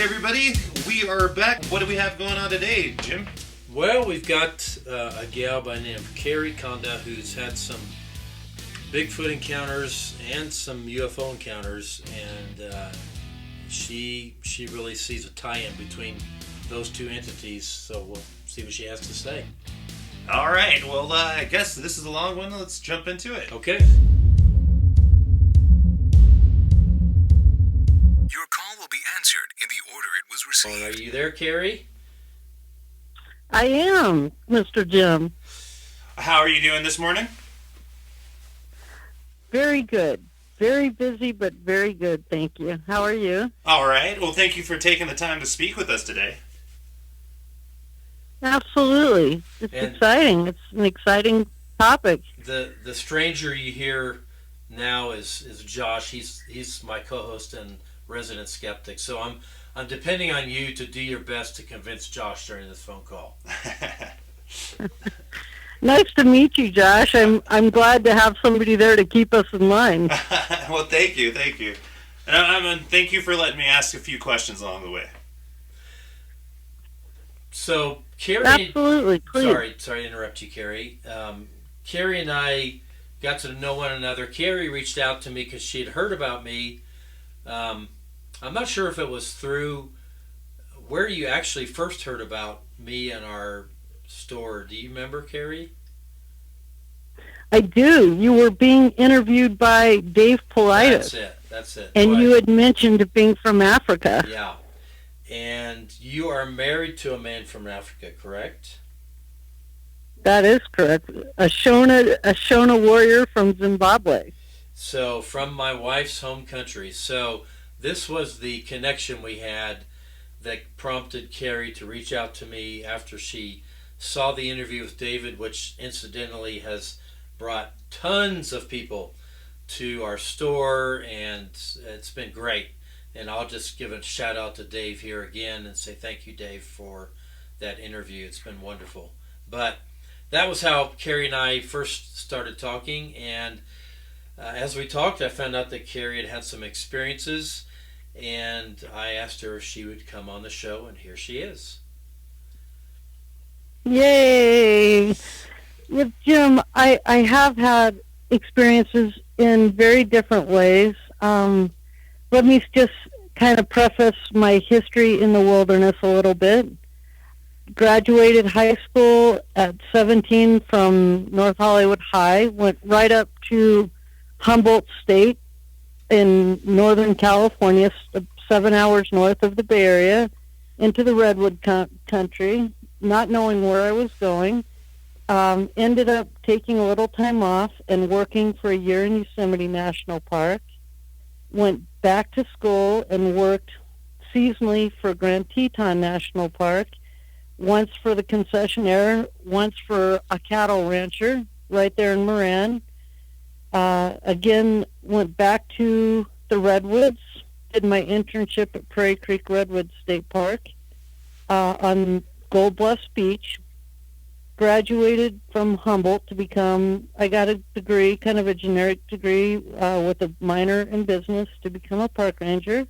everybody. We are back. What do we have going on today, Jim? Well, we've got a gal by the name of Kerrie Kanda who's had some Bigfoot encounters and some UFO encounters, and she really sees a tie-in between those two entities, so we'll see what she has to say. All right. Well, I guess this is a long one. Let's jump into it. Okay. Your call will be answered in the order it was received. Are you there, Kerrie? I am, Mr. Jim. How are you doing this morning? Very good. Very busy, but very good, thank you. How are you? All right. Well, thank you for taking the time to speak with us today. Absolutely. It's exciting. It's an exciting topic. The stranger you hear now is Josh. He's my co-host and resident skeptic. So I'm depending on you to do your best to convince Josh during this phone call. Nice to meet you, Josh. I'm glad to have somebody there to keep us in line. Well, thank you. And thank you for letting me ask a few questions along the way. So, Kerrie... Absolutely, please. Sorry to interrupt you, Kerrie. Kerrie and I got to know one another. Kerrie reached out to me because she had heard about me. I'm not sure if it was through where you actually first heard about me and our store. Do you remember, Kerrie? I do. You were being interviewed by Dave Politis. That's it. And you had mentioned being from Africa. Yeah. And you are married to a man from Africa, correct? That is correct. A Shona warrior from Zimbabwe. So, from my wife's home country. So, this was the connection we had that prompted Kerrie to reach out to me after she saw the interview with David, which incidentally has brought tons of people to our store, and it's been great. And I'll just give a shout out to Dave here again and say thank you, Dave, for that interview. It's been wonderful. But that was how Kerrie and I first started talking, and as we talked, I found out that Kerrie had some experiences, and I asked her if she would come on the show, and here she is. Yay! With Jim, I have had experiences in very different ways. Let me just kind of preface my history in the wilderness a little bit. Graduated high school at 17 from North Hollywood High, went right up to Humboldt State in Northern California, 7 hours north of the Bay Area, into the Redwood country, not knowing where I was going. Ended up taking a little time off and working for a year in Yosemite National Park. Went back to school and worked seasonally for Grand Teton National Park, once for the concessionaire, once for a cattle rancher right there in Moran. Again, went back to the Redwoods, did my internship at Prairie Creek Redwood State Park on Gold Bluff Beach. Graduated from Humboldt I got a degree, kind of a generic degree with a minor in business to become a park ranger.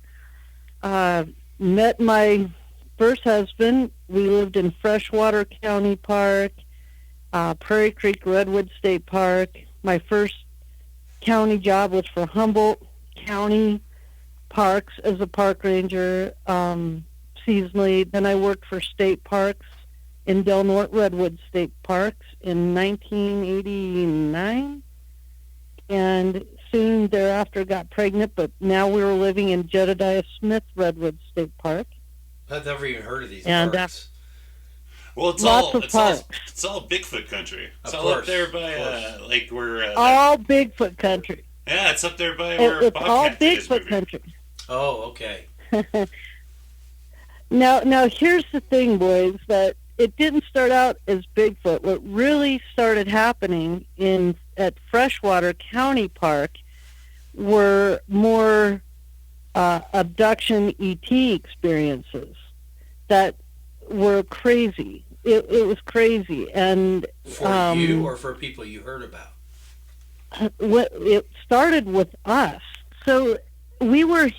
Met my first husband. We lived in Freshwater County Park, Prairie Creek Redwood State Park. My first county job was for Humboldt County Parks as a park ranger seasonally. Then I worked for state parks in Del Norte Redwood State Parks in 1989, and soon thereafter got pregnant, but now we were living in Jedediah Smith Redwood State Park. I've never even heard of these and, parks. Well, it's all Bigfoot country. It's of all course, up there by where all Bigfoot country. Yeah, it's up there by where It's all Bobcat is Bigfoot moving. country. Oh, okay. Now here's the thing, boys, that it didn't start out as Bigfoot. What really started happening at Freshwater County Park were more abduction ET experiences that were crazy. It was crazy, and For you or for people you heard about? It started with us. So we were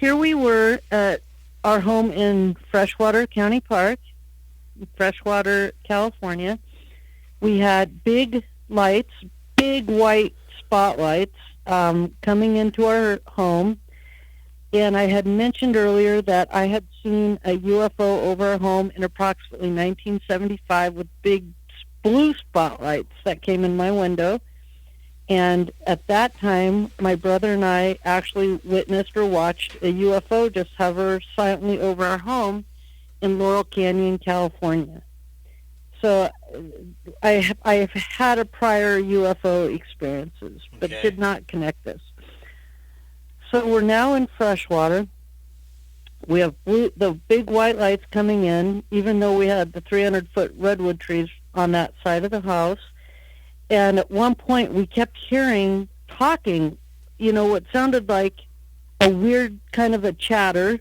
at our home in Freshwater County Park, Freshwater, California. We had big lights, big white spotlights coming into our home. And I had mentioned earlier that I had seen a UFO over our home in approximately 1975 with big blue spotlights that came in my window. And at that time, my brother and I actually witnessed or watched a UFO just hover silently over our home in Laurel Canyon, California. So I've had a prior UFO experiences, but did not connect this. So we're now in Freshwater. We have the big white lights coming in, even though we had the 300-foot redwood trees on that side of the house. And at one point, we kept hearing talking, what sounded like a weird kind of a chatter.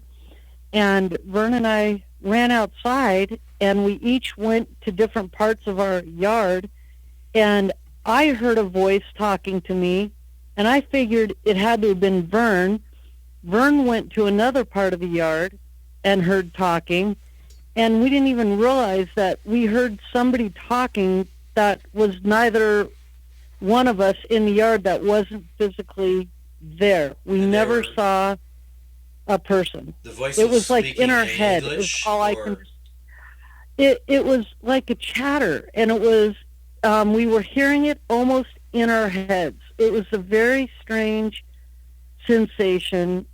And Vern and I ran outside, and we each went to different parts of our yard. And I heard a voice talking to me, and I figured it had to have been Vern. Vern went to another part of the yard and heard talking, and we didn't even realize that we heard somebody talking that was neither one of us in the yard that wasn't physically there. We never saw a person. The voice it was like in our speaking head. English, it was all or... I can. It was like a chatter, and it was we were hearing it almost in our heads. It was a very strange sensation.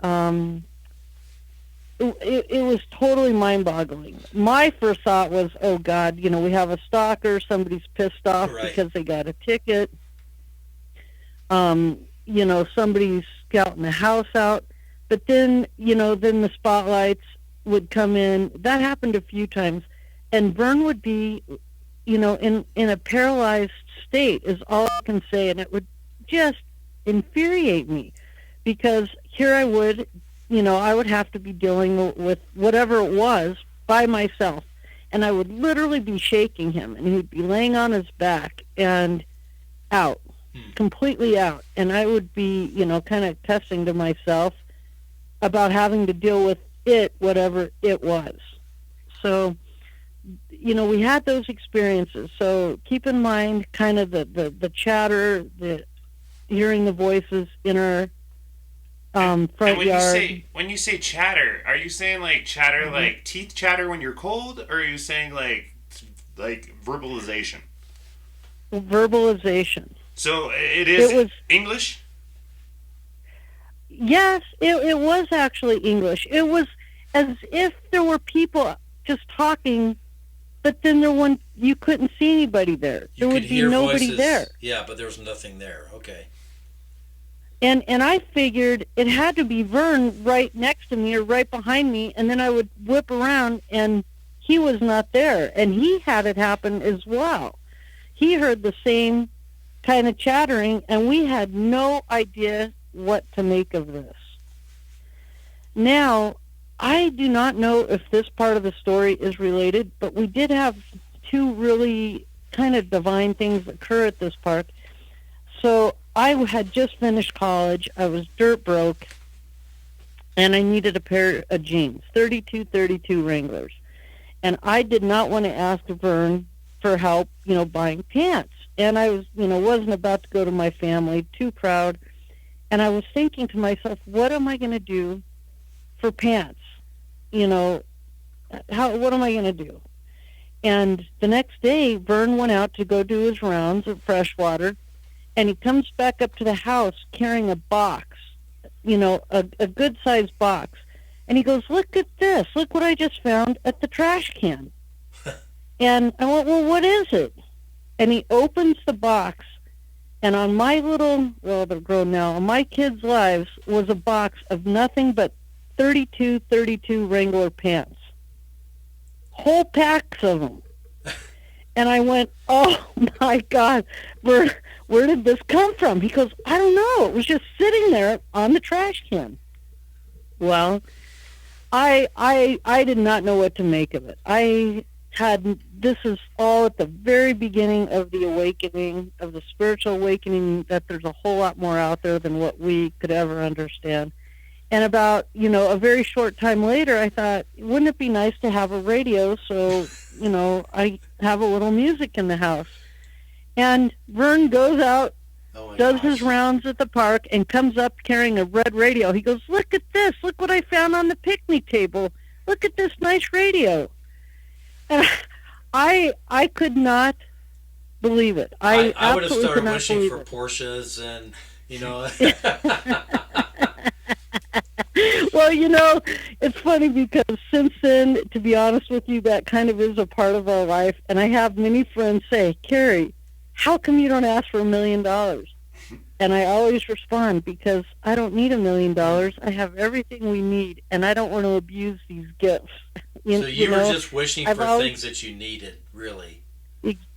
It was totally mind-boggling. My first thought was, oh, God, we have a stalker. Somebody's pissed off because they got a ticket. Somebody's scouting the house out. But then, then the spotlights would come in. That happened a few times. And Vern would be, in a paralyzed state is all I can say. And it would just infuriate me because here I would, I would have to be dealing with whatever it was by myself. And I would literally be shaking him, and he'd be laying on his back and out, completely out. And I would be, kind of cussing to myself about having to deal with it, whatever it was. So, we had those experiences. So keep in mind kind of the chatter, the hearing the voices in our front and yard. When you say chatter, are you saying like chatter like teeth chatter when you're cold, or are you saying like verbalization? Verbalization. So it was English? Yes, it was actually English. It was as if there were people just talking, but then you couldn't see anybody there. There would be nobody voices there. Yeah, but there was nothing there. Okay. And I figured it had to be Vern right next to me or right behind me, and then I would whip around, and he was not there. And he had it happen as well. He heard the same kind of chattering, and we had no idea what to make of this. Now, I do not know if this part of the story is related, but we did have two really kind of divine things occur at this park. So I had just finished college. I was dirt broke, and I needed a pair of jeans, 32 Wranglers. And I did not want to ask Vern for help, buying pants. And I was, wasn't about to go to my family, too proud. And I was thinking to myself, what am I going to do for pants? What am I going to do? And the next day, Vern went out to go do his rounds at Freshwater, and he comes back up to the house carrying a box, a good-sized box. And he goes, look at this. Look what I just found at the trash can. And I went, well, what is it? And he opens the box, and on my they're grown now, on my kids' lives was a box of nothing but 32 Wrangler pants. Whole packs of them. And I went, oh, my God, where did this come from? He goes, I don't know. It was just sitting there on the trash can. Well, I did not know what to make of it. This is all at the very beginning of the awakening, of the spiritual awakening, that there's a whole lot more out there than what we could ever understand. And about, a very short time later, I thought, wouldn't it be nice to have a radio so, I have a little music in the house. And Vern goes out, does his rounds at the park, and comes up carrying a red radio. He goes, look at this. Look what I found on the picnic table. Look at this nice radio. And I could not believe it. I would have absolutely started could not wishing believe for it. Porsches and, Well, it's funny because since then, to be honest with you, that kind of is a part of our life. And I have many friends say, Kerrie, how come you don't ask for $1 million? And I always respond, because I don't need $1 million. I have everything we need, and I don't want to abuse these gifts. So you were just wishing for things that you needed, really.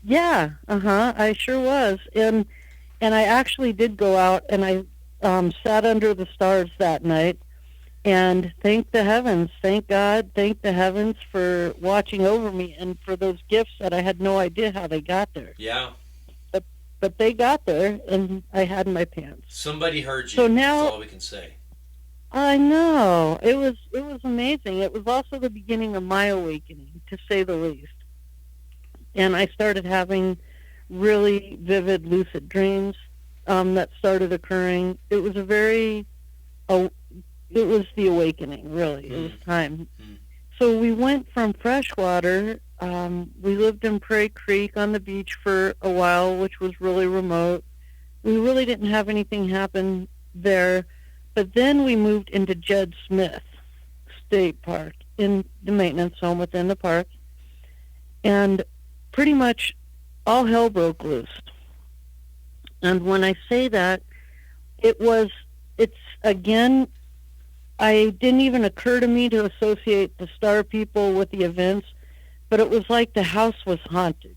Yeah, I sure was. And I actually did go out, and I sat under the stars that night, and thank the heavens, thank God, thank the heavens for watching over me and for those gifts that I had no idea how they got there. Yeah. But they got there, and I had in my pants. Somebody heard you. So now, that's all we can say. I know. It was amazing. It was also the beginning of my awakening, to say the least. And I started having really vivid, lucid dreams that started occurring. It was it was the awakening, really. It was time. So we went from freshwater. We lived in Prairie Creek on the beach for a while, which was really remote. We really didn't have anything happen there. But then we moved into Jed Smith State Park, in the maintenance home within the park. And pretty much all hell broke loose. And when I say that, it's again, I didn't even occur to me to associate the star people with the events, but it was like the house was haunted.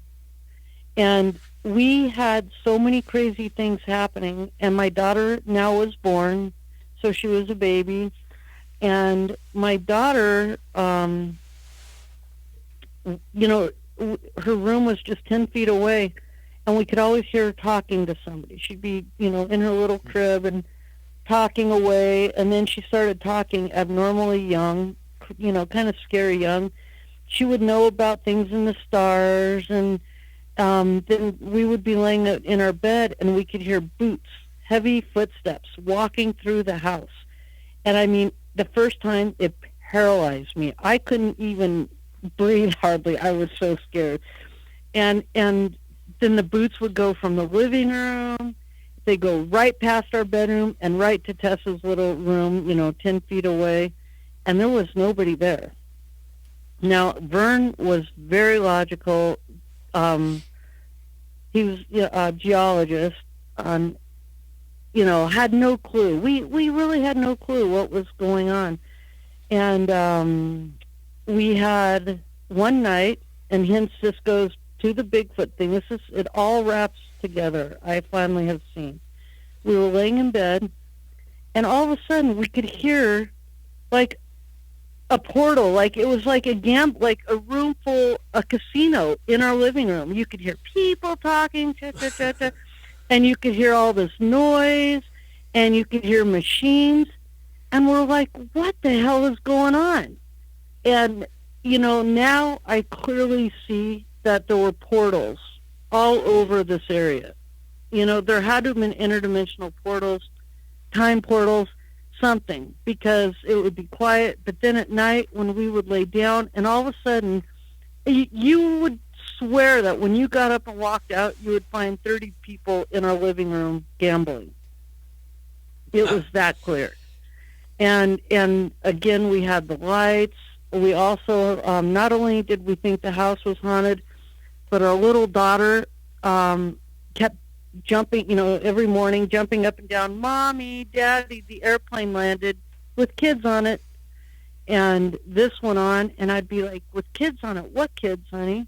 And we had so many crazy things happening, and my daughter now was born, so she was a baby. And my daughter, her room was just 10 feet away, and we could always hear her talking to somebody. She'd be, in her little crib and talking away, and then she started talking abnormally young, kind of scary young. She would know about things in the stars, and then we would be laying in our bed, and we could hear boots, heavy footsteps, walking through the house. And I mean, the first time, it paralyzed me. I couldn't even breathe hardly. I was so scared. And then the boots would go from the living room. They go right past our bedroom and right to Tessa's little room, 10 feet away. And there was nobody there. Now, Vern was very logical. He was a geologist. Had no clue. We really had no clue what was going on. And we had one night, and hence this goes to the Bigfoot thing. It all wraps together, I finally have seen. We were laying in bed, and all of a sudden we could hear like a portal, like it was like like a room full, a casino in our living room. You could hear people talking, cha, cha, cha, cha, and you could hear all this noise, and you could hear machines, and we're like, what the hell is going on? And, now I clearly see that there were portals all over this area. There had to have been interdimensional portals, time portals, something, because it would be quiet. But then at night when we would lay down, and all of a sudden, you would swear that when you got up and walked out, you would find 30 people in our living room gambling. It was that clear. And again, we had the lights. We also, not only did we think the house was haunted, but our little daughter kept jumping, every morning, jumping up and down, Mommy, Daddy, the airplane landed with kids on it. And this went on, and I'd be like, with kids on it? What kids, honey?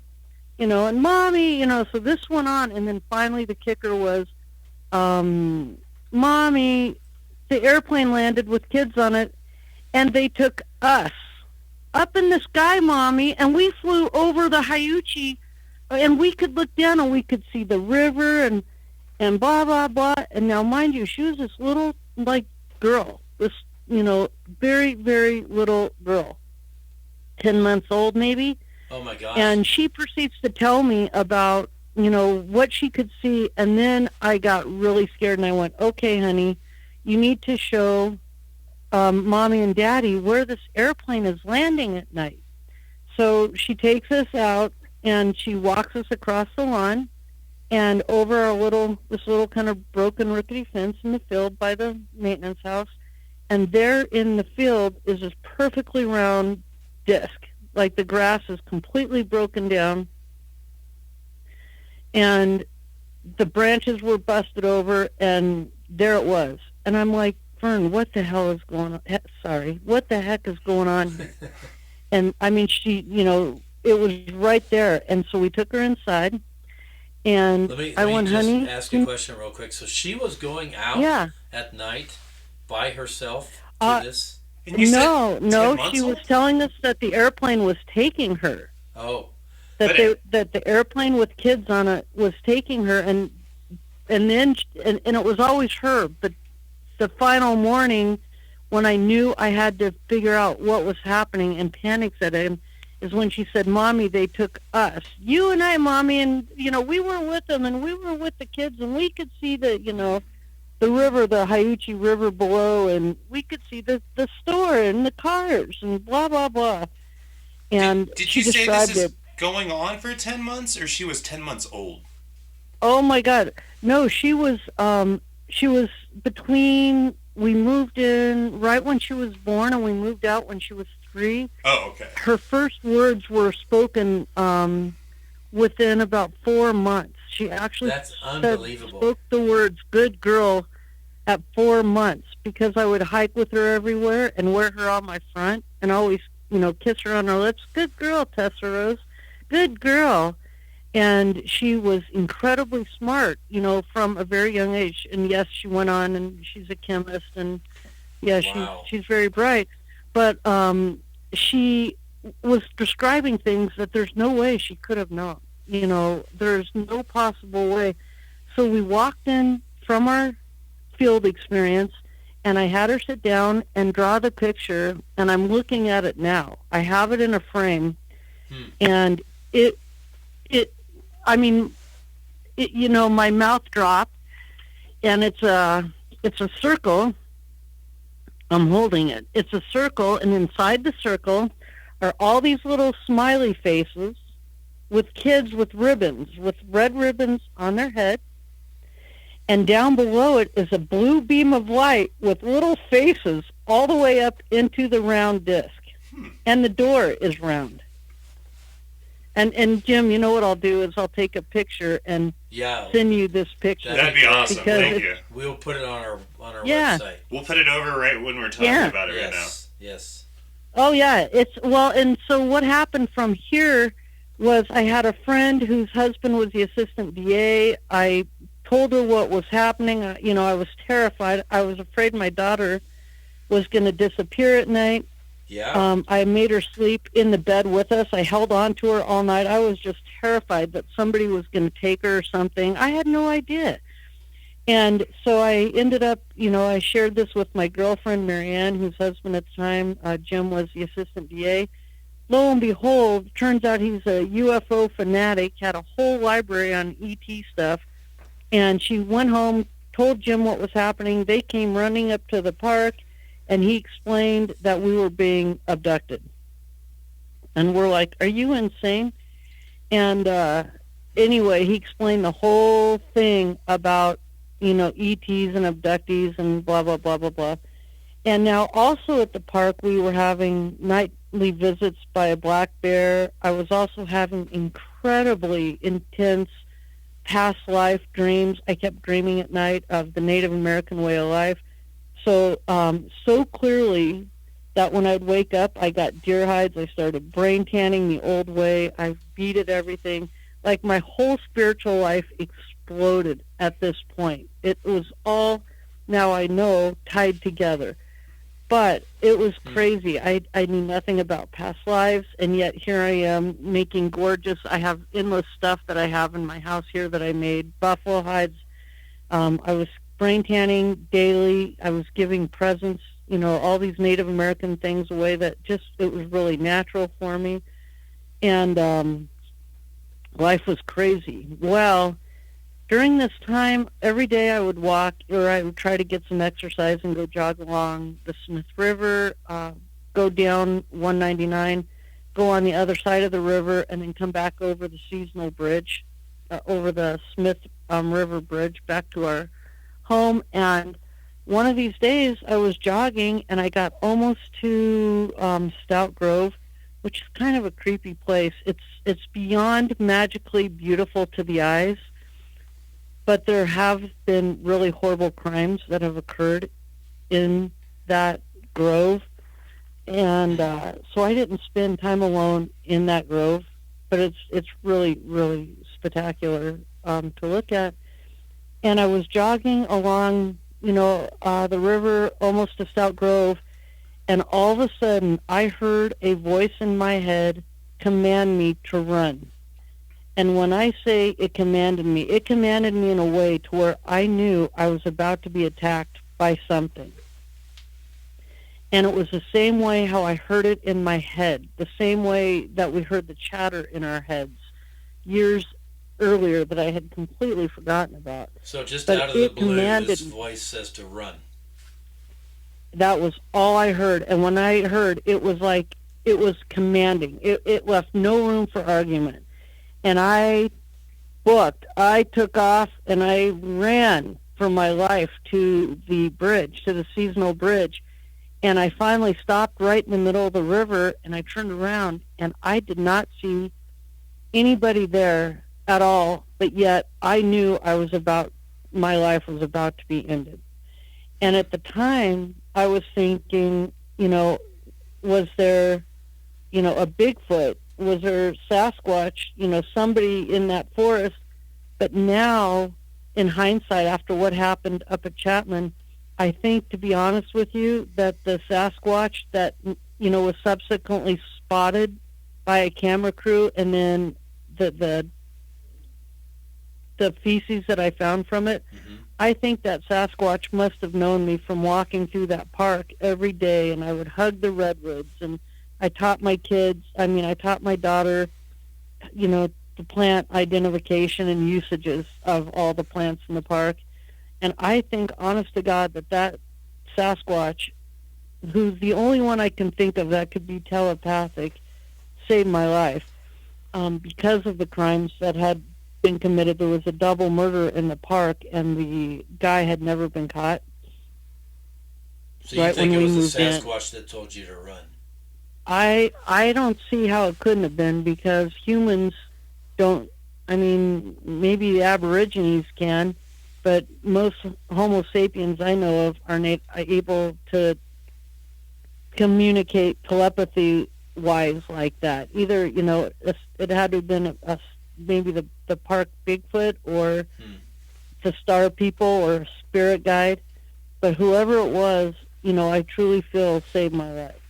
And Mommy, so this went on. And then finally the kicker was, Mommy, the airplane landed with kids on it, and they took us up in the sky, Mommy, and we flew over the Hyuchi, and we could look down and we could see the river and blah, blah, blah. And now, mind you, she was this little, girl, this very, very little girl, 10 months old maybe. Oh my gosh. And she proceeds to tell me about, what she could see. And then I got really scared and I went, okay, honey, you need to show Mommy and Daddy where this airplane is landing at night. So she takes us out and she walks us across the lawn and over this little kind of broken rickety fence in the field by the maintenance house. And there in the field is this perfectly round disc. Like the grass is completely broken down and the branches were busted over and there it was. And I'm like, Fern, what the hell is going on? Sorry, what the heck is going on here? And I mean, she, it was right there. And so we took her inside and let me just ask you a question real quick. So she was going out at night by herself to this? No, she was telling us that the airplane was taking her. Oh. That the airplane with kids on it was taking her, and then it was always her. But the final morning, when I knew I had to figure out what was happening and panic set in, is when she said, Mommy, they took us. You and I, Mommy, and, we were with them, and we were with the kids, and we could see the river, the Hyuchi River below, and we could see the store and the cars and blah, blah, blah. And did she you say described this is it. Going on for 10 months, or she was 10 months old? Oh, my God. No, she was between, we moved in right when she was born, and we moved out when she was 3. Oh, okay. Her first words were spoken within about 4 months. She actually spoke the words "good girl" at 4 months because I would hike with her everywhere and wear her on my front and always, kiss her on her lips. Good girl, Tessa Rose. Good girl. And she was incredibly smart, from a very young age. And yes, she went on and she's a chemist and she's very bright. But she was describing things that there's no way she could have known. There's no possible way. So we walked in from our field experience, and I had her sit down and draw the picture, and I'm looking at it now. I have it in a frame, and my mouth dropped, and it's a circle. I'm holding it. It's a circle, and inside the circle are all these little smiley faces with kids with ribbons, with red ribbons on their head. And down below it is a blue beam of light with little faces all the way up into the round disc. And the door is round. And Jim, you know what I'll do is I'll take a picture and send you this picture. That'd be awesome. Thank you. We'll put it on our website. We'll put it over right when we're talking about it right now. Yes. Oh yeah, and so what happened from here was I had a friend whose husband was the assistant DA. I told her what was happening. I was terrified. I was afraid my daughter was going to disappear at night. Yeah. I made her sleep in the bed with us. I held on to her all night. I was just terrified that somebody was going to take her or something. I had no idea. And so I ended up, I shared this with my girlfriend, Marianne, whose husband at the time, Jim, was the assistant DA. Lo and behold, turns out he's a UFO fanatic, had a whole library on ET stuff. And she went home, told Jim what was happening. They came running up to the park, and he explained that we were being abducted. And we're like, are you insane? And anyway, he explained the whole thing about, ETs and abductees and blah, blah, blah, blah, blah. And now also at the park, we were having nightly visits by a black bear. I was also having incredibly intense past life dreams. I kept dreaming at night of the Native American way of life. So clearly that when I'd wake up, I got deer hides. I started brain tanning the old way. I beaded everything. Like my whole spiritual life exploded at this point. It was all, now I know, tied together. But it was crazy. I knew nothing about past lives, and yet here I am making gorgeous, I have endless stuff that I have in my house here that I made, buffalo hides. I was brain tanning daily. I was giving presents all these Native American things away that just, it was really natural for me. And life was crazy. Well, during this time, every day I would walk, or I would try to get some exercise and go jog along the Smith River, go down 199, go on the other side of the river, and then come back over the seasonal bridge, over the Smith River Bridge back to our home. And one of these days I was jogging and I got almost to Stout Grove, which is kind of a creepy place. It's beyond magically beautiful to the eyes, but there have been really horrible crimes that have occurred in that grove. And so I didn't spend time alone in that grove, but it's really, really spectacular to look at. And I was jogging along, the river almost to Stout Grove, and all of a sudden I heard a voice in my head command me to run. And when I say it commanded me in a way to where I knew I was about to be attacked by something. And it was the same way how I heard it in my head, the same way that we heard the chatter in our heads years earlier that I had completely forgotten about. So just But out of the it blue, commanded this me. voice says to run. That was all I heard. And when I heard, it was like it was commanding. It left no room for argument. And I took off, and I ran for my life to the bridge, to the seasonal bridge. And I finally stopped right in the middle of the river, and I turned around, and I did not see anybody there at all, but yet I knew my life was about to be ended. And at the time, I was thinking, was there, a Bigfoot? Was there Sasquatch, somebody in that forest? But now, in hindsight, after what happened up at Chapman, I think, to be honest with you, that the Sasquatch that, was subsequently spotted by a camera crew, and then the feces that I found from it, I think that Sasquatch must have known me from walking through that park every day, and I would hug the redwoods, and I taught my daughter, the plant identification and usages of all the plants in the park. And I think, honest to God, that Sasquatch, who's the only one I can think of that could be telepathic, saved my life because of the crimes that had been committed. There was a double murder in the park, and the guy had never been caught. So you think it was the Sasquatch that told you to run? I don't see how it couldn't have been, because humans don't. Maybe the Aborigines can, but most Homo sapiens I know of are able to communicate telepathy-wise like that. Either, it had to have been maybe the park Bigfoot or the star people or spirit guide. But whoever it was, I truly feel saved my life.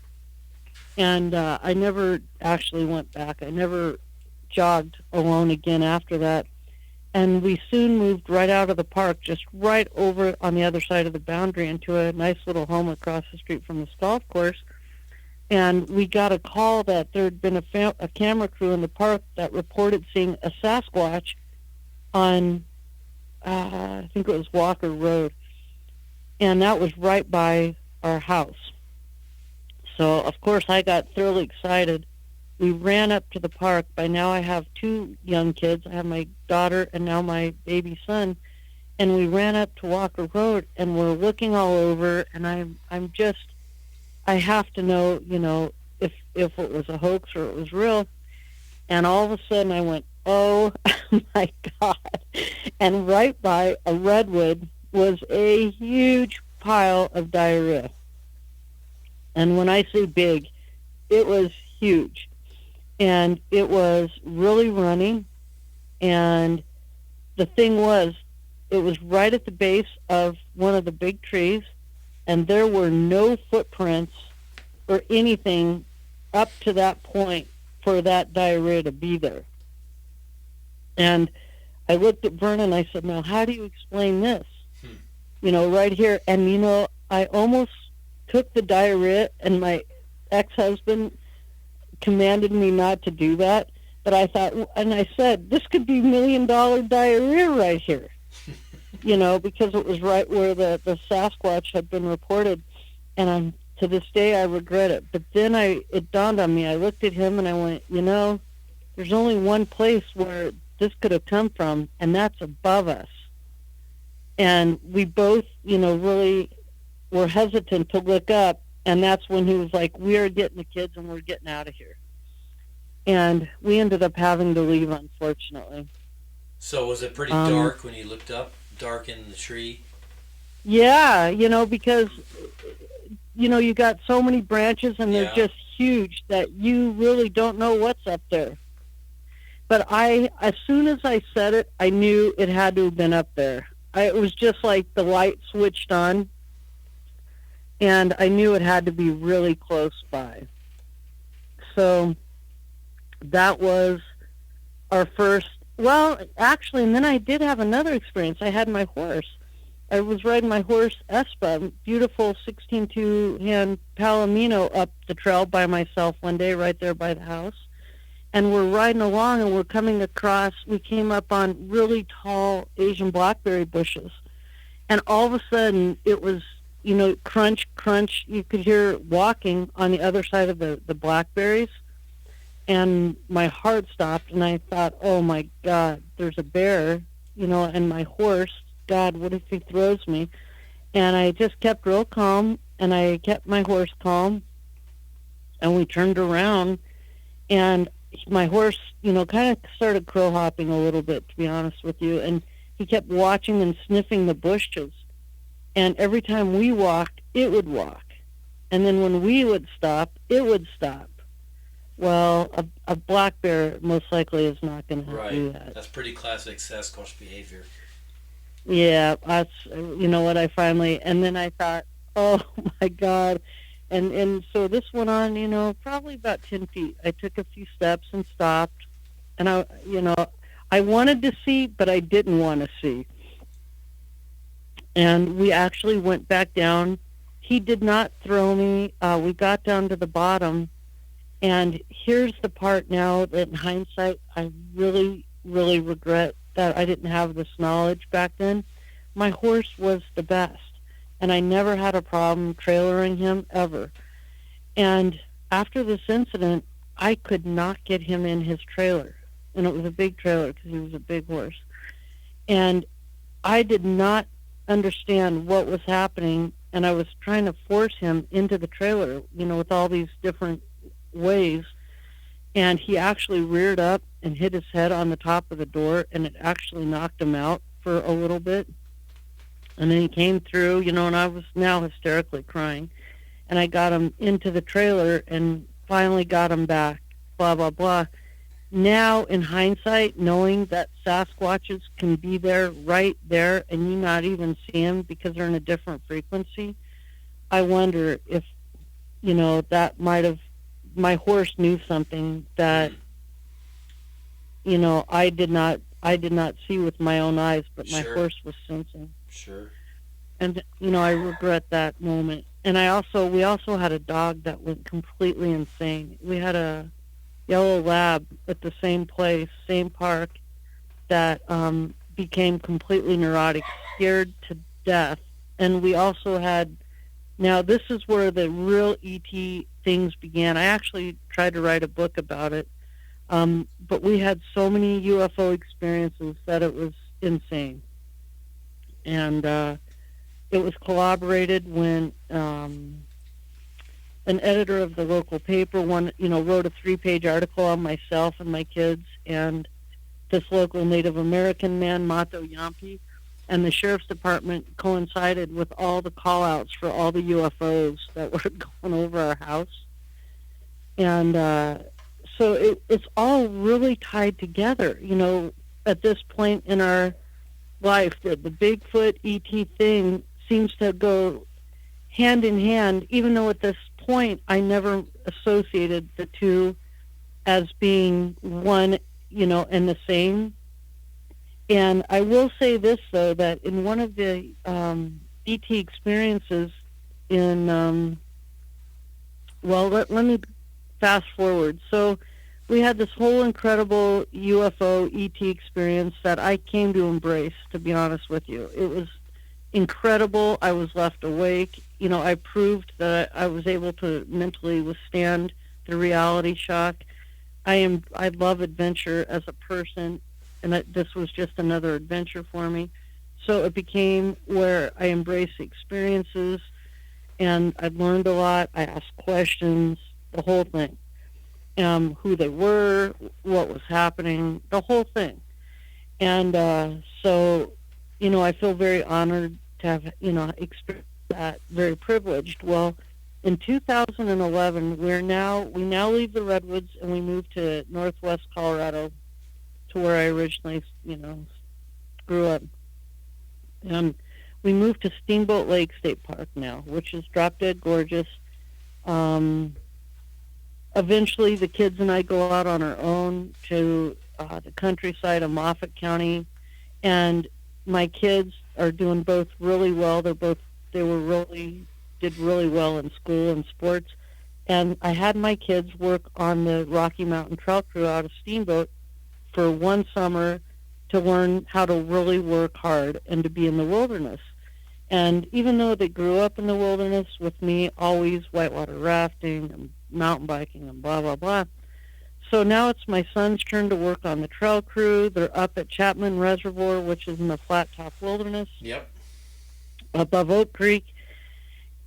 And I never actually went back. I never jogged alone again after that. And we soon moved right out of the park, just right over on the other side of the boundary into a nice little home across the street from this golf course. And we got a call that there had been a camera crew in the park that reported seeing a Sasquatch on, I think it was Walker Road. And that was right by our house. So, of course, I got thoroughly excited. We ran up to the park. By now I have two young kids. I have my daughter and now my baby son. And we ran up to Walker Road, and we're looking all over, and I have to know, if it was a hoax or it was real. And all of a sudden I went, oh, my God. And right by a redwood was a huge pile of diarrhea. And when I say big, it was huge. And it was really running. And the thing was, it was right at the base of one of the big trees, and there were no footprints or anything up to that point for that diarrhea to be there. And I looked at Vernon and I said, now, how do you explain this? Right here. And, I almost took the diarrhea, and my ex-husband commanded me not to do that. But I thought, and I said, this could be $1 million diarrhea right here, because it was right where the Sasquatch had been reported. And to this day, I regret it. But then it dawned on me. I looked at him and I went, there's only one place where this could have come from, and that's above us. And we both, really were hesitant to look up. And that's when he was like, we are getting the kids and we're getting out of here. And we ended up having to leave, unfortunately. So was it pretty dark when you looked up? Dark in the tree? Yeah, because, you got so many branches and they're just huge that you really don't know what's up there. But as soon as I said it, I knew it had to have been up there. It was just like the light switched on, and I knew it had to be really close by. So that was our first, actually, and then I did have another experience. I had my horse. I was riding my horse, Espa, beautiful 16-2 hand Palomino, up the trail by myself one day right there by the house. And we're riding along, and we're coming across, we came up on really tall Asian blackberry bushes. And all of a sudden, it was, crunch, crunch. You could hear walking on the other side of the blackberries. And my heart stopped, and I thought, oh, my God, there's a bear, and my horse, God, what if he throws me? And I just kept real calm, and I kept my horse calm, and we turned around, and my horse, kind of started crow hopping a little bit, to be honest with you, and he kept watching and sniffing the bushes. And every time we walked, it would walk. And then when we would stop, it would stop. Well, a black bear most likely is not going to do that. That's pretty classic Sasquatch behavior. Yeah, that's, what I finally, and then I thought, oh my God. And so this went on, probably about 10 feet. I took a few steps and stopped. And I wanted to see, but I didn't want to see. And we actually went back down. He did not throw me. We got down to the bottom. And here's the part now that in hindsight, I really, really regret that I didn't have this knowledge back then. My horse was the best, and I never had a problem trailering him ever. And after this incident, I could not get him in his trailer. And it was a big trailer because he was a big horse. And I did not understand what was happening, and I was trying to force him into the trailer, with all these different ways, and he actually reared up and hit his head on the top of the door, and it actually knocked him out for a little bit. And then he came through, and I was now hysterically crying, and I got him into the trailer and finally got him back, blah, blah, blah. Now, in hindsight, knowing that Sasquatches can be there, right there, and you not even see them because they're in a different frequency, I wonder if, that might have, my horse knew something that, I did not see with my own eyes, but my horse was sensing. Sure. And, I regret that moment. And we also had a dog that went completely insane. We had a yellow lab at the same place, same park, that became completely neurotic, scared to death. And we also had, now this is where the real ET things began. I actually tried to write a book about it, but we had so many UFO experiences that it was insane. And it was corroborated when an editor of the local paper wrote a 3-page article on myself and my kids and this local Native American man, Mato Yampi, and the sheriff's department coincided with all the call-outs for all the UFOs that were going over our house. And so it's all really tied together, at this point in our life. The Bigfoot ET thing seems to go hand in hand, even though at this point I never associated the two as being one, and the same. And I will say this, though, that in one of the ET experiences, in, let me fast forward. So we had this whole incredible UFO ET experience that I came to embrace, to be honest with you. It was incredible. I was left awake. I proved that I was able to mentally withstand the reality shock. I love adventure as a person, and this was just another adventure for me. So it became where I embraced the experiences, and I learned a lot. I asked questions, the whole thing. Who they were, what was happening, the whole thing. And so, I feel very honored to have, experienced that, very privileged. Well, in 2011, we now leave the Redwoods and we move to Northwest Colorado, to where I originally, grew up. And we moved to Steamboat Lake State Park now, which is drop dead gorgeous. Eventually, the kids and I go out on our own to the countryside of Moffat County, and my kids are doing both really well. Did really well in school and sports, and I had my kids work on the Rocky Mountain Trail Crew out of Steamboat for one summer to learn how to really work hard and to be in the wilderness. And even though they grew up in the wilderness with me, always whitewater rafting and mountain biking and blah, blah, blah. So now it's my son's turn to work on the trail crew. They're up at Chapman Reservoir, which is in the Flat Top Wilderness. Yep. Above Oak Creek.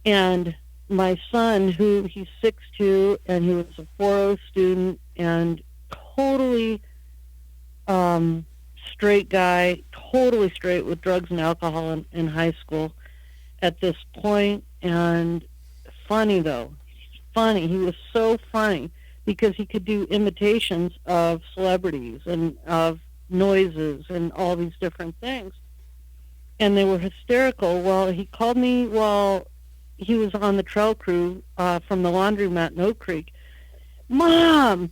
And my son, he's 6'2", and he was a 4.0 student, and totally straight guy, totally straight with drugs and alcohol in high school at this point. And funny, though. Funny. He was so funny because he could do imitations of celebrities and of noises and all these different things. And they were hysterical. Well, he called me while he was on the trail crew from the laundromat in Oak Creek. Mom,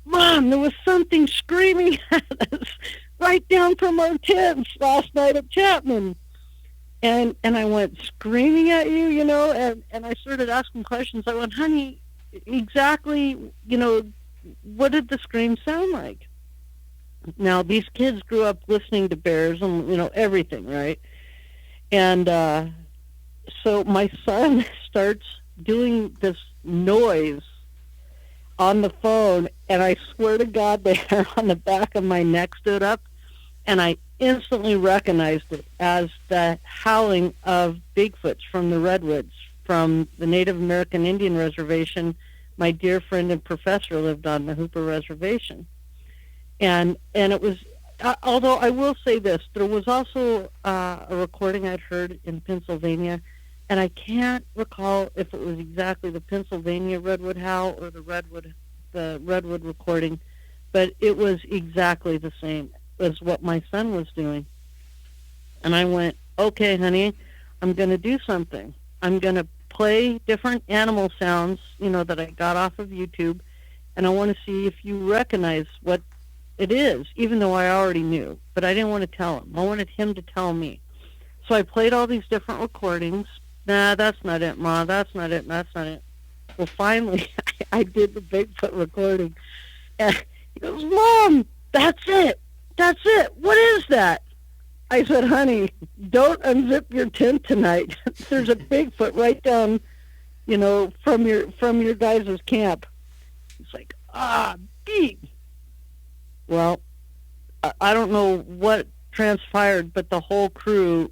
there was something screaming at us right down from our tents last night at Chapman. And I went, screaming at you, and I started asking questions. I went, honey, exactly, what did the scream sound like? Now, these kids grew up listening to bears and, everything, right? And so my son starts doing this noise on the phone, and I swear to God, the hair on the back of my neck stood up, and I instantly recognized it as the howling of Bigfoots from the Redwoods, from the Native American Indian Reservation. My dear friend and professor lived on the Hooper Reservation. And it was, although I will say this, there was also a recording I'd heard in Pennsylvania, and I can't recall if it was exactly the Pennsylvania redwood howl or the redwood recording, but it was exactly the same as what my son was doing. And I went, okay, honey, I'm going to do something. I'm going to play different animal sounds, that I got off of YouTube, and I want to see if you recognize what it is, even though I already knew. But I didn't want to tell him. I wanted him to tell me. So I played all these different recordings. Nah, that's not it, Ma. That's not it. That's not it. Well, finally, I did the Bigfoot recording. And he goes, Mom, that's it. That's it. What is that? I said, honey, don't unzip your tent tonight. There's a Bigfoot right down, from your guys' camp. It's like, beep. Well, I don't know what transpired, but the whole crew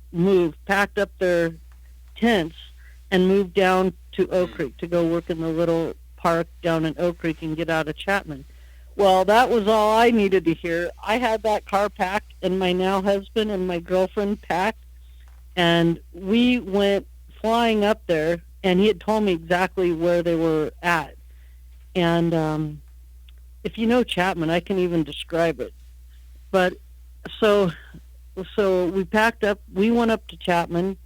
packed up their tents, and moved down to Oak Creek to go work in the little park down in Oak Creek and get out of Chapman. Well, that was all I needed to hear. I had that car packed, and my now husband and my girlfriend packed, and we went flying up there, and he had told me exactly where they were at. And if you know Chapman, I can even describe it. But so we packed up, we went up to Chapman,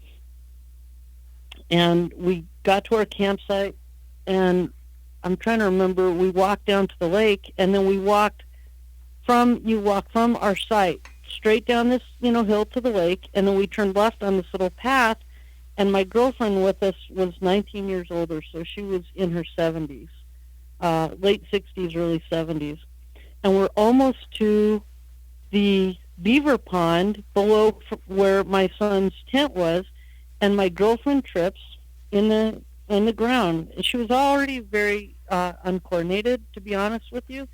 and we got to our campsite, and I'm trying to remember, we walked down to the lake, and then you walk from our site straight down this, hill to the lake, and then we turned left on this little path, And my girlfriend with us was 19 years older, so she was in her 70s, late 60s, early 70s. And we're almost to the beaver pond below where my son's tent was, and my girlfriend trips in the ground. She was already very uncoordinated, to be honest with you,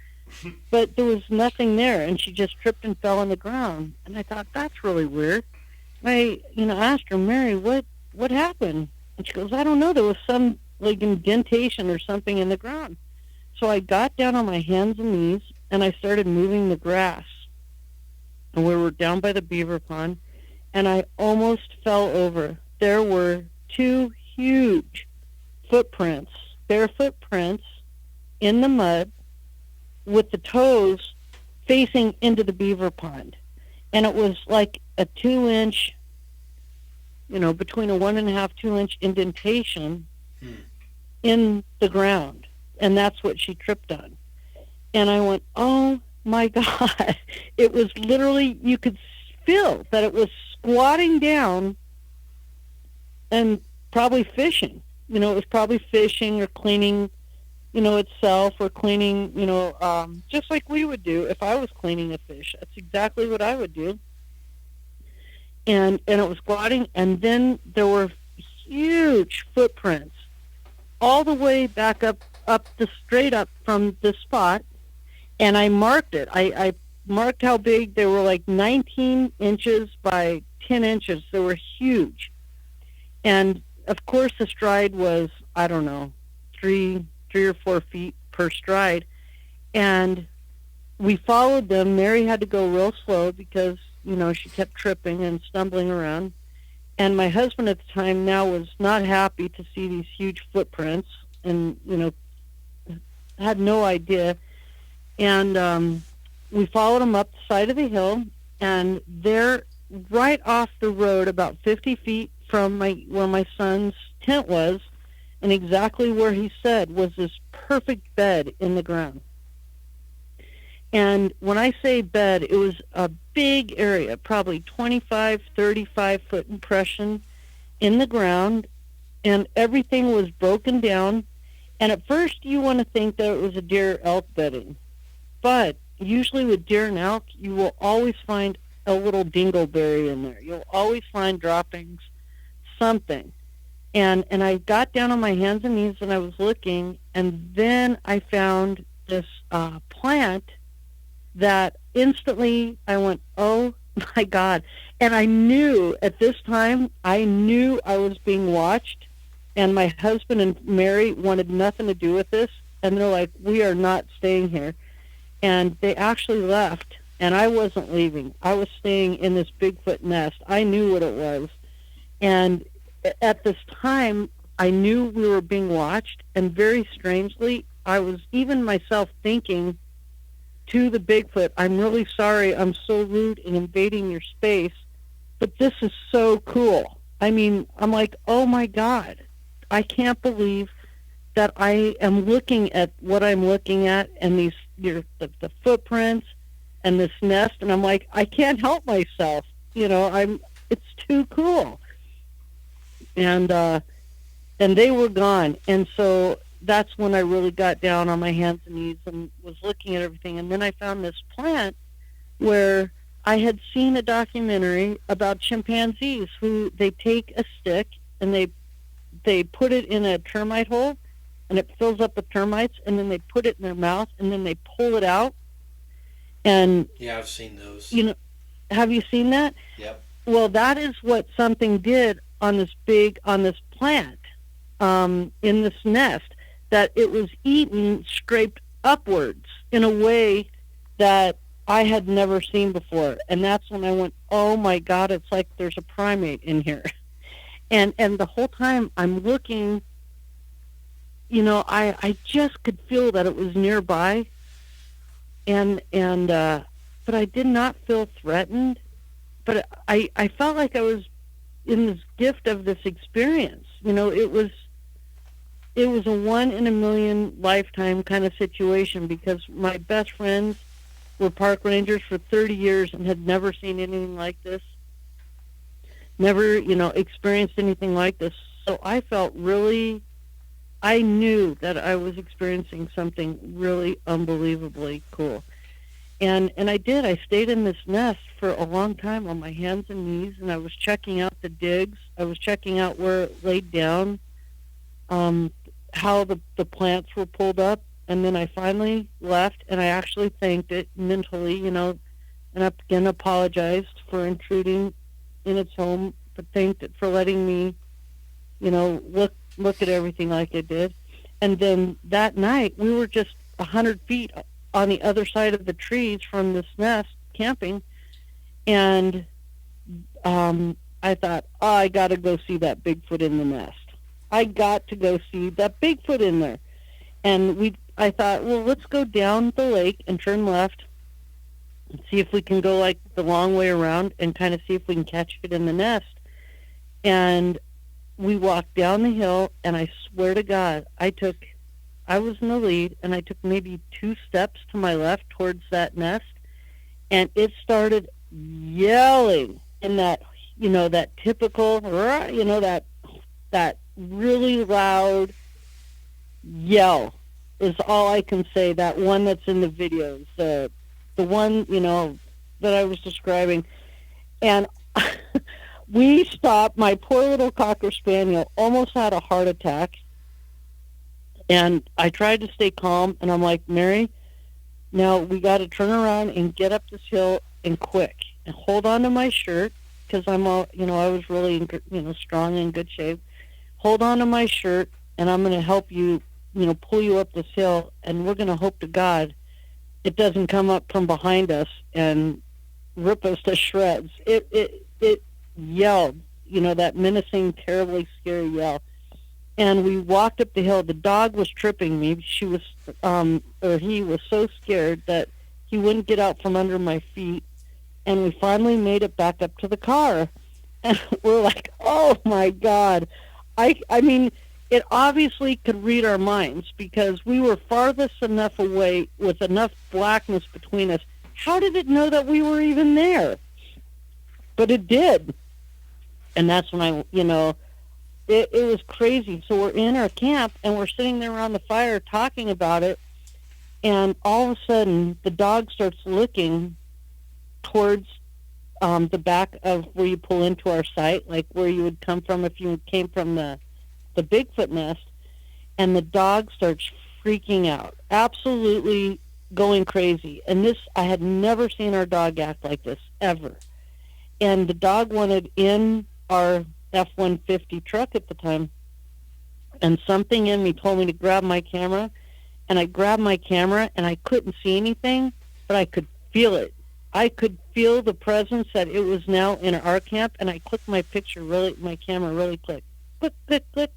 but there was nothing there, and she just tripped and fell on the ground. And I thought, that's really weird. I asked her, Mary, what happened? And she goes, I don't know. There was some like indentation or something in the ground. So I got down on my hands and knees, and I started moving the grass. And we were down by the beaver pond, and I almost fell over. There were 2 huge footprints, barefoot prints, in the mud, with the toes facing into the beaver pond. And it was like a 2-inch, between a 1.5, 2-inch indentation in the ground. And that's what she tripped on. And I went, oh my God. It was literally, you could feel that it was squatting down and probably fishing. It was probably fishing or cleaning, itself, or cleaning, just like we would do if I was cleaning a fish. That's exactly what I would do. And it was squatting, and then there were huge footprints all the way back up straight up from the spot, and I marked it. I marked how big. They were like 19 inches by 10 inches. They were huge. And, of course, the stride was, I don't know, 3 or 4 feet per stride. And we followed them. Mary had to go real slow because, she kept tripping and stumbling around. And my husband at the time now was not happy to see these huge footprints and, had no idea. And we followed them up the side of the hill, and there, right off the road, about 50 feet from where my son's tent was, and exactly where he said, was this perfect bed in the ground. And when I say bed, it was a big area, probably 25, 35-foot impression in the ground, and everything was broken down. And at first you want to think that it was a deer elk bedding. But usually with deer and elk, you will always find a little dingleberry in there. You'll always find droppings, something. And I got down on my hands and knees and I was looking, and then I found this plant that instantly I went, oh my God. And I knew at this time, I knew I was being watched, and my husband and Mary wanted nothing to do with this. And they're like, we are not staying here. And they actually left, and I wasn't leaving. I was staying in this Bigfoot nest. I knew what it was. And at this time, I knew we were being watched, and very strangely, I was even myself thinking to the Bigfoot, I'm really sorry, I'm so rude in invading your space, but this is so cool. I mean, I'm like, oh my God, I can't believe that I am looking at what I'm looking at, and the footprints and this nest, and I'm like, I can't help myself. It's too cool. And they were gone. And so that's when I really got down on my hands and knees and was looking at everything. And then I found this plant where I had seen a documentary about chimpanzees who they take a stick and they put it in a termite hole, and it fills up with termites, and then they put it in their mouth, and then they pull it out. And yeah, I've seen those. Have you seen that? Yep. Well, that is what something did on this plant, in this nest, that it was eaten, scraped upwards in a way that I had never seen before. And that's when I went, oh my God, it's like there's a primate in here. And the whole time I'm looking, I just could feel that it was nearby, but I did not feel threatened. But I felt like I was in this gift of this experience. It was a 1 in a million lifetime kind of situation, because my best friends were park rangers for 30 years and had never seen anything like this. never, experienced anything like this. So I felt I knew that I was experiencing something really unbelievably cool. And I did. I stayed in this nest for a long time on my hands and knees, and I was checking out the digs. I was checking out where it laid down, how the plants were pulled up, and then I finally left, and I actually thanked it mentally, and again apologized for intruding in its home, but thanked it for letting me, look at everything like it did. And then that night, we were just 100 feet on the other side of the trees from this nest camping, and I thought, I got to go see that Bigfoot in the nest. I got to go see that Bigfoot in there. And I thought, well, let's go down the lake and turn left and see if we can go like the long way around and kind of see if we can catch it in the nest. And we walked down the hill, and I swear to God, I was in the lead, and I took maybe 2 steps to my left towards that nest, and it started yelling in that, that typical, that really loud yell is all I can say. That one that's in the videos, the one, that I was describing. And we stopped. My poor little Cocker Spaniel almost had a heart attack. And I tried to stay calm, and I'm like, Mary, now we got to turn around and get up this hill and quick, and hold on to my shirt, because I'm all, I was really, strong and in good shape. Hold on to my shirt, and I'm going to help you, pull you up this hill, and we're going to hope to God it doesn't come up from behind us and rip us to shreds. It yelled, that menacing, terribly scary yell. And we walked up the hill. The dog was tripping me. He was so scared that he wouldn't get out from under my feet. And we finally made it back up to the car. And we're like, oh my God. I mean, it obviously could read our minds, because we were farthest enough away with enough blackness between us. How did it know that we were even there? But it did. And that's when it was crazy. So we're in our camp, and we're sitting there around the fire talking about it, and all of a sudden the dog starts looking towards the back of where you pull into our site, like where you would come from if you came from the Bigfoot nest, and the dog starts freaking out, absolutely going crazy. And this, I had never seen our dog act like this, ever. And the dog wanted in our F-150 truck at the time, and something in me told me to grab my camera, and I grabbed my camera, and I couldn't see anything, but I could feel it. I could feel the presence that it was now in our camp, and I clicked my camera really quick, click, click, click,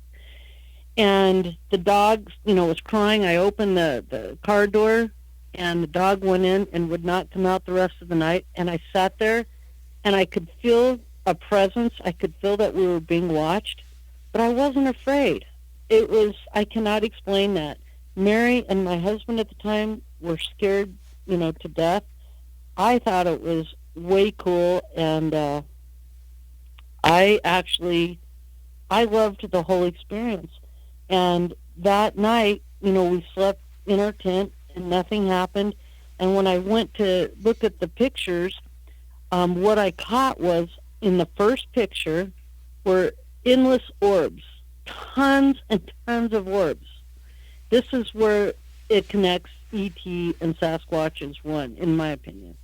and the dog, was crying. I opened the car door, and the dog went in and would not come out the rest of the night, and I sat there, and I could feel a presence. I could feel that we were being watched, but I wasn't afraid. I cannot explain that. Mary and my husband at the time were scared, to death. I thought it was way cool, and I loved the whole experience. And that night, we slept in our tent, and nothing happened. And when I went to look at the pictures, what I caught was, in the first picture, were endless orbs, tons and tons of orbs. This is where it connects E.T. and Sasquatch as one, in my opinion.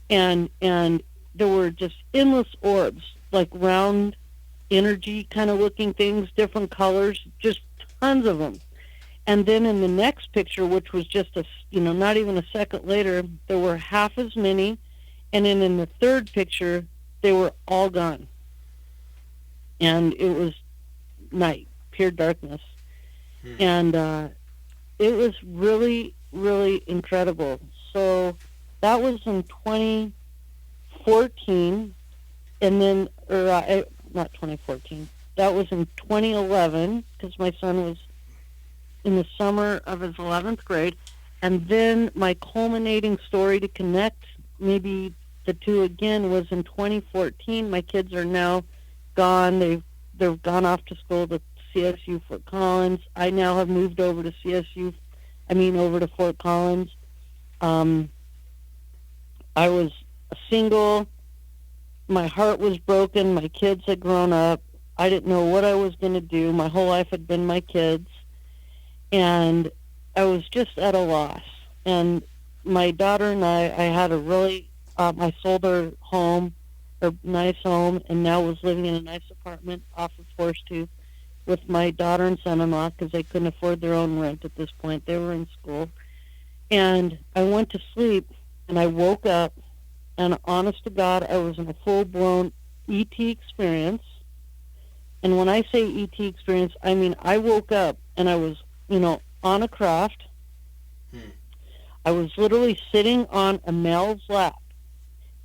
And there were just endless orbs, like round energy kind of looking things, different colors, just tons of them. And then in the next picture, which was just not even a second later, there were half as many. And then in the third picture, they were all gone. And it was night, pure darkness. And it was really, really incredible. So that was in 2014, and then, not 2014, that was in 2011, because my son was in the summer of his 11th grade. And then my culminating story to connect maybe the two again was in 2014. My kids are now gone. They've gone off to school to CSU Fort Collins. I now have moved over to over to Fort Collins. I was single. My heart was broken. My kids had grown up. I didn't know what I was going to do. My whole life had been my kids. And I was just at a loss. And my daughter and I had a really, I sold her home, her nice home, and now was living in a nice apartment off of Horsetooth with my daughter and son-in-law because they couldn't afford their own rent at this point. They were in school. And I went to sleep, and I woke up, and honest to God, I was in a full-blown ET experience. And when I say ET experience, I mean I woke up, and I was, on a craft. I was literally sitting on a male's lap,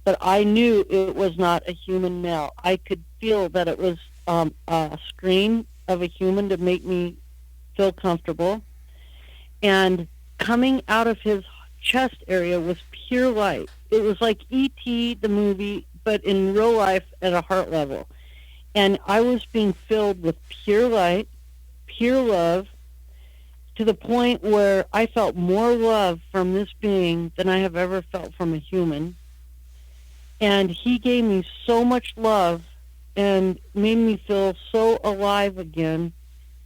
but I knew it was not a human male. I could feel that it was a screen of a human to make me feel comfortable. And coming out of his chest area was pure light. It was like E.T. the movie, but in real life at a heart level. And I was being filled with pure light, pure love, to the point where I felt more love from this being than I have ever felt from a human. And he gave me so much love and made me feel so alive again.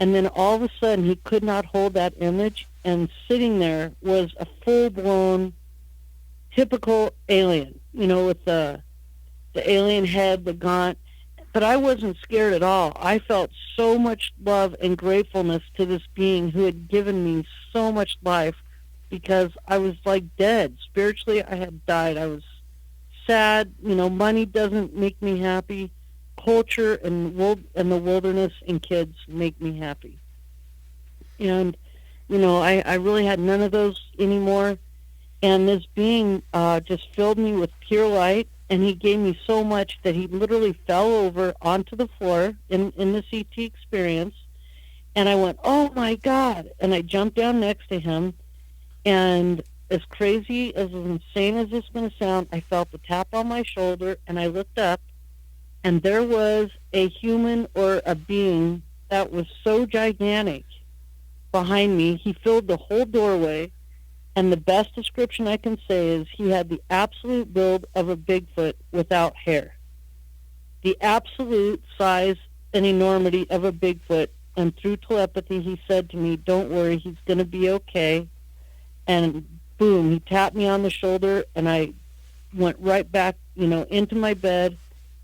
And then all of a sudden, he could not hold that image, and sitting there was a full-blown, typical alien, with the alien head, the gaunt. But I wasn't scared at all. I felt so much love and gratefulness to this being who had given me so much life, because I was like dead. Spiritually, I had died. I was sad. Money doesn't make me happy. Culture and the wilderness and kids make me happy. And, I really had none of those anymore. And this being just filled me with pure light. And he gave me so much that he literally fell over onto the floor in this ET experience. And I went, oh, my God. And I jumped down next to him. And as crazy, as insane as this is going to sound, I felt the tap on my shoulder, and I looked up, and there was a human or a being that was so gigantic behind me. He filled the whole doorway. And the best description I can say is he had the absolute build of a Bigfoot without hair. The absolute size and enormity of a Bigfoot. And through telepathy, he said to me, don't worry, he's going to be okay. And boom, he tapped me on the shoulder, and I went right back, into my bed.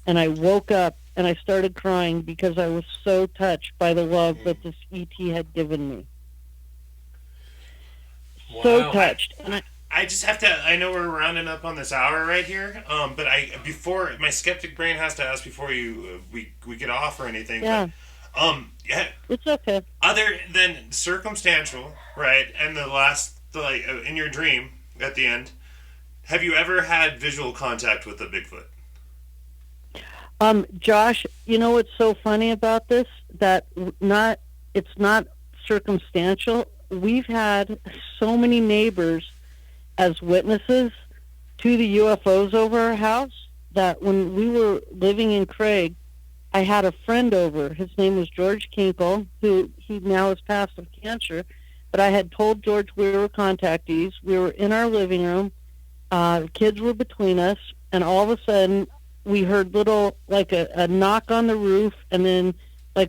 And I woke up, and I started crying because I was so touched by the love that this ET had given me. Wow. So touched. I just have to. I know we're rounding up on this hour right here. But before my skeptic brain has to ask before we get off or anything. Yeah. But, yeah. It's okay. Other than circumstantial, right? And in your dream at the end, have you ever had visual contact with a Bigfoot? Josh, what's so funny about this? That it's not circumstantial. We've had so many neighbors as witnesses to the UFOs over our house that when we were living in Craig, I had a friend over. His name was George Kinkle, who he now has passed of cancer. But I had told George we were contactees. We were in our living room. The kids were between us. And all of a sudden, we heard a knock on the roof, and then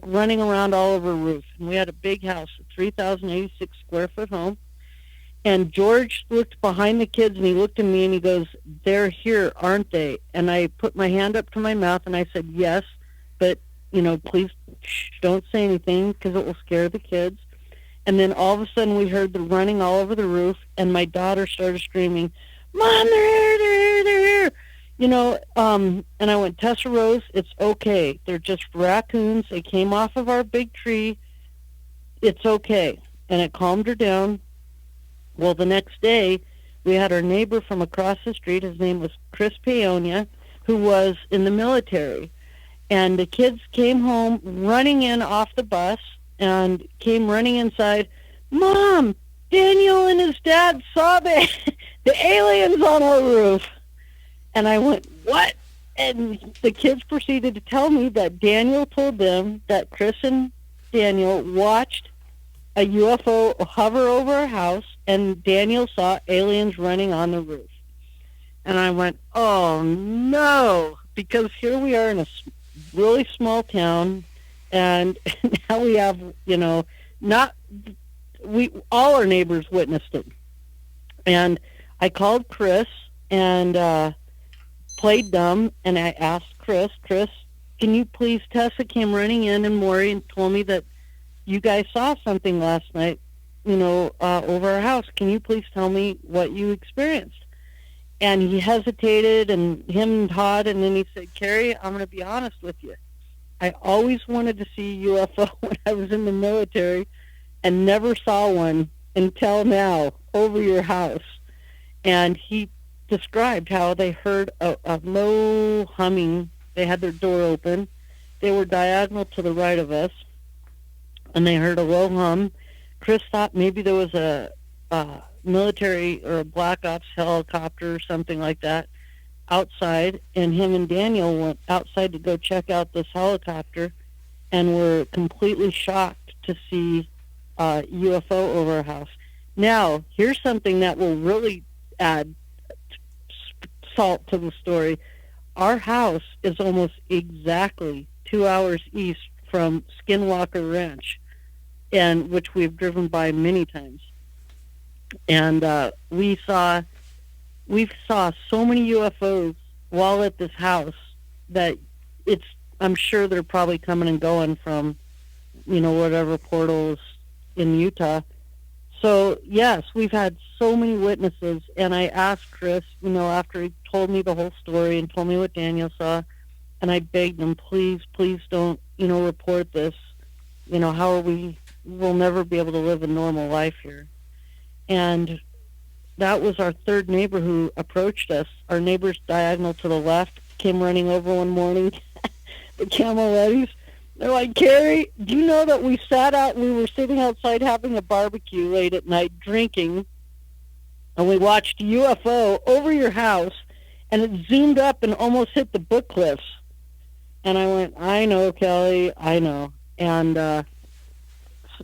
running around all over the roof. And we had a big house, a 3,086 square foot home. And George looked behind the kids, and he looked at me, and he goes, they're here, aren't they? And I put my hand up to my mouth, and I said, yes, but, please don't say anything because it will scare the kids. And then all of a sudden we heard the running all over the roof, and my daughter started screaming, Mom, they're here, they're here. And I went, Tessa Rose, it's okay. They're just raccoons. They came off of our big tree. It's okay. And it calmed her down. Well, the next day, we had our neighbor from across the street. His name was Chris Paonia, who was in the military. And the kids came home running in off the bus and came running inside. Mom, Daniel and his dad saw the aliens on our roof. And I went, what? And the kids proceeded to tell me that Daniel told them that Chris and Daniel watched a UFO hover over our house, and Daniel saw aliens running on the roof. And I went, oh no, because here we are in a really small town, and now we have, all our neighbors witnessed it. And I called Chris and played dumb, and I asked Chris, can you please, Tessa came running in, and Maury, and told me that you guys saw something last night, over our house. Can you please tell me what you experienced? And he hesitated, and him and Todd, and then he said, Kerrie, I'm going to be honest with you. I always wanted to see a UFO when I was in the military and never saw one until now over your house. And he described how they heard a low humming. They had their door open. They were diagonal to the right of us, and they heard a low hum. Chris thought maybe there was a military or a black ops helicopter or something like that outside, and him and Daniel went outside to go check out this helicopter and were completely shocked to see a UFO over our house. Now, here's something that will really add salt to the story. Our house is almost exactly 2 hours east from Skinwalker Ranch, and which we've driven by many times. And we saw so many UFOs while at this house that I'm sure they're probably coming and going from, whatever portals in Utah. So, yes, we've had so many witnesses, and I asked Chris, after he told me the whole story and told me what Daniel saw, and I begged him, please don't, report this. We'll never be able to live a normal life here. And that was our third neighbor who approached us. Our neighbors diagonal to the left came running over one morning, the Camarettis. They're like, Kerrie, do you know that we were sitting outside having a barbecue late at night drinking, and we watched a UFO over your house, and it zoomed up and almost hit the book cliffs. And I went, I know, Kelly, I know. And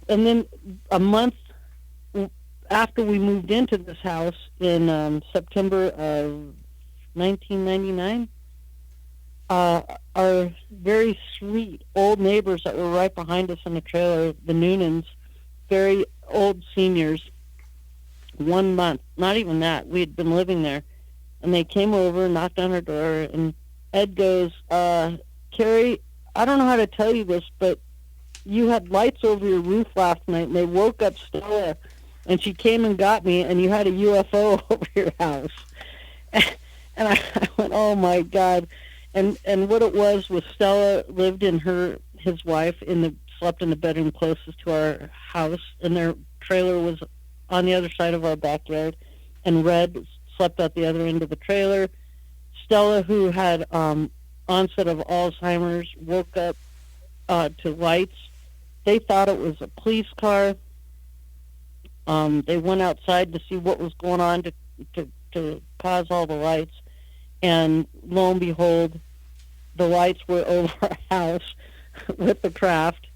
then a month after we moved into this house in September of 1999, our very sweet old neighbors that were right behind us in the trailer, the Noonans, very old seniors, 1 month, not even that, we had been living there, and they came over, knocked on our door, and Ed goes, Kerrie, I don't know how to tell you this, but you had lights over your roof last night, and they woke up Stella, and she came and got me, and you had a UFO over your house. And I went, oh my God. And what it was Stella lived in his wife slept in the bedroom closest to our house, and their trailer was on the other side of our backyard, and Red slept at the other end of the trailer. Stella, who had onset of Alzheimer's, woke up to lights. They thought it was a police car. They went outside to see what was going on to cause all the lights, and lo and behold, the lights were over our house with the craft.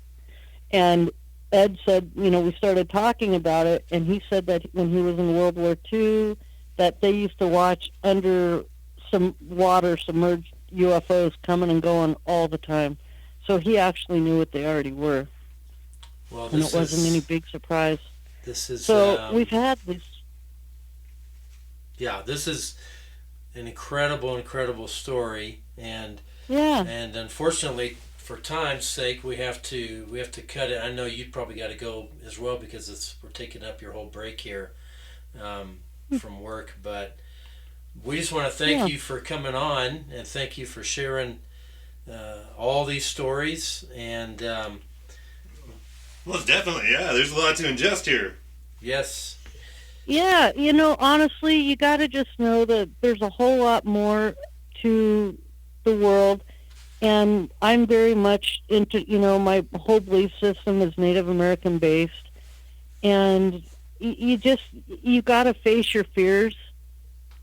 And Ed said, we started talking about it, and he said that when he was in World War II, that they used to watch under some water submerged UFOs coming and going all the time. So he actually knew what they already were. Well, and it wasn't any big surprise. This is so we've had this. Yeah, this is an incredible story, and unfortunately, for time's sake, we have to cut it. I know you probably got to go as well because we're taking up your whole break here from work, but we just want to thank you for coming on, and thank you for sharing all these stories. And well, definitely, there's a lot to ingest here. Yes. Yeah, honestly, you got to just know that there's a whole lot more to the world, and I'm very much into, my whole belief system is Native American based, and you got to face your fears,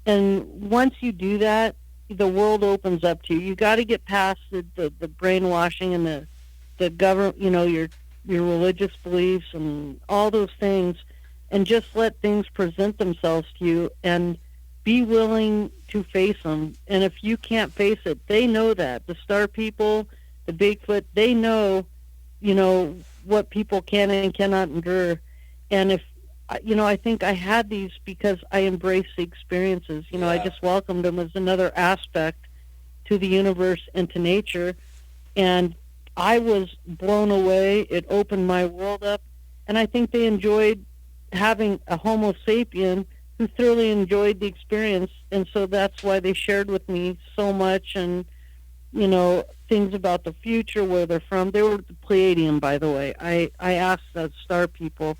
and once you do that, the world opens up to you. You got to get past the brainwashing and the government, your religious beliefs and all those things, and just let things present themselves to you and be willing to face them. And if you can't face it, they know that. The star people, the Bigfoot, they know, what people can and cannot endure. And if, I think I had these because I embraced the experiences. I just welcomed them as another aspect to the universe and to nature. And I was blown away. It opened my world up. And I think they enjoyed having a Homo sapien who thoroughly enjoyed the experience. And so that's why they shared with me so much, and, things about the future, where they're from. They were the Pleiadian, by the way. I asked the star people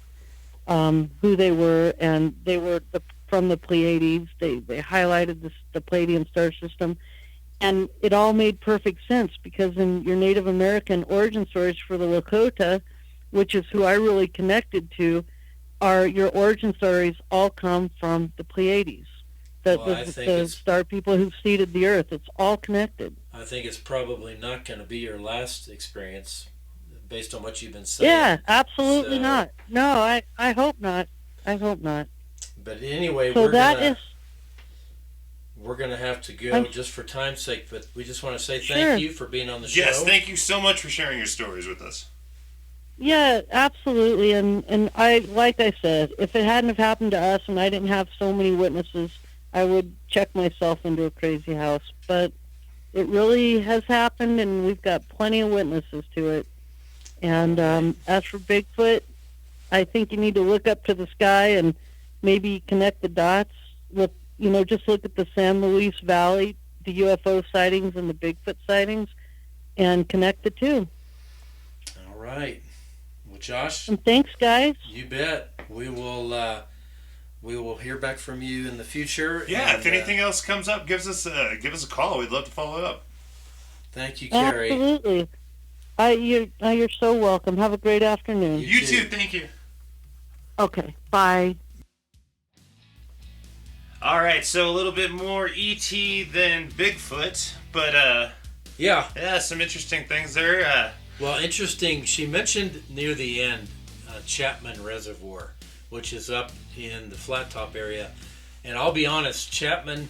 who they were, and they were from the Pleiades. They highlighted the Pleiadian star system. And it all made perfect sense, because in your Native American origin stories for the Lakota, which is who I really connected to, your origin stories all come from the Pleiades, the star people who've seeded the earth. It's all connected. I think it's probably not going to be your last experience, based on what you've been saying. Yeah, absolutely not. No, I hope not. I hope not. But anyway, so we're going to have to go just for time's sake, but we just want to say thank you for being on the show. Yes, thank you so much for sharing your stories with us. Yeah, absolutely. And like I said, if it hadn't have happened to us and I didn't have so many witnesses, I would check myself into a crazy house. But it really has happened, and we've got plenty of witnesses to it. And as for Bigfoot, I think you need to look up to the sky and maybe connect the dots with, just look at the San Luis Valley, the UFO sightings and the Bigfoot sightings, and connect the two. All right. Well, Josh. And thanks, guys. You bet. We will hear back from you in the future. Yeah, if anything else comes up, give us a call. We'd love to follow up. Thank you, Kerrie. Absolutely. You're so welcome. Have a great afternoon. You too. Thank you. Okay. Bye. All right, so a little bit more ET than Bigfoot, but yeah, some interesting things there. Well, interesting. She mentioned near the end Chapman Reservoir, which is up in the Flat Top area. And I'll be honest, Chapman,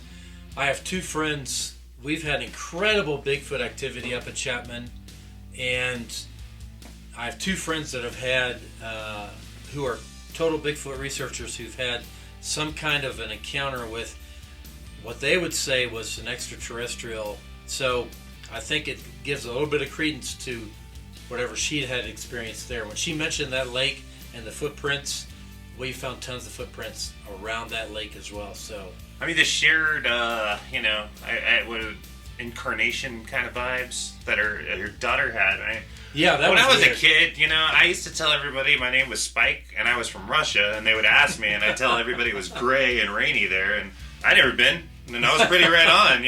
I have two friends. We've had incredible Bigfoot activity up at Chapman. And I have two friends that have had, who are total Bigfoot researchers, who've had some kind of an encounter with what they would say was an extraterrestrial. So I think it gives a little bit of credence to whatever she had experienced there. When she mentioned that lake and the footprints, we found tons of footprints around that lake as well. So I mean, the shared, incarnation kind of vibes that her daughter had. Right? Yeah, when I was a kid, I used to tell everybody my name was Spike and I was from Russia, and they would ask me, and I'd tell everybody it was gray and rainy there, and I'd never been, and I was pretty right on,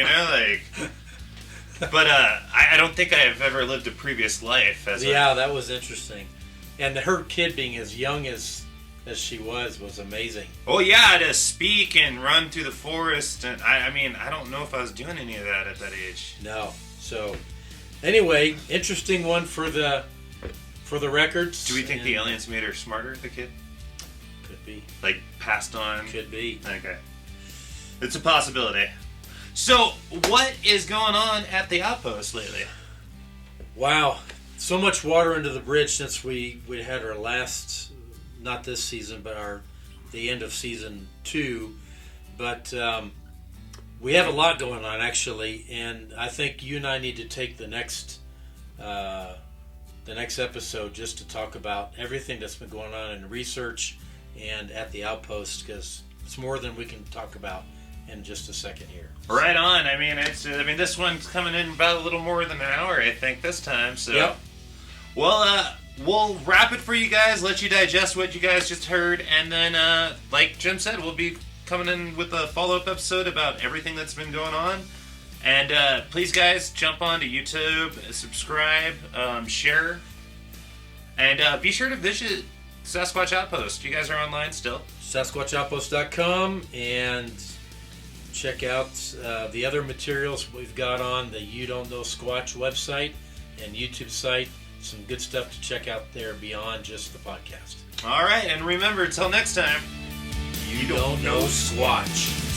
But I don't think I've ever lived a previous life. That was interesting, and her kid being as young as she was amazing. Oh yeah, to speak and run through the forest, and I don't know if I was doing any of that at that age. No. So anyway, interesting one for the records. Do we think the aliens made her smarter, the kid? Could be. Like passed on? Could be. Okay. It's a possibility. So, what is going on at the outpost lately? Wow. So much water under the bridge since we had our last, not this season, but the end of season 2. But we have a lot going on, actually, and I think you and I need to take the next episode just to talk about everything that's been going on in research and at the outpost, because it's more than we can talk about in just a second here. Right on. This one's coming in about a little more than an hour, I think, this time. So, yep. Well, we'll wrap it for you guys, let you digest what you guys just heard, and then, like Jim said, we'll be coming in with a follow-up episode about everything that's been going on. And please, guys, jump onto YouTube, subscribe, share, and be sure to visit Sasquatch Outpost. You guys are online still. SasquatchOutpost.com, and check out the other materials we've got on the You Don't Know Squatch website and YouTube site. Some good stuff to check out there beyond just the podcast. All right, and remember, till next time, You don't know Squatch.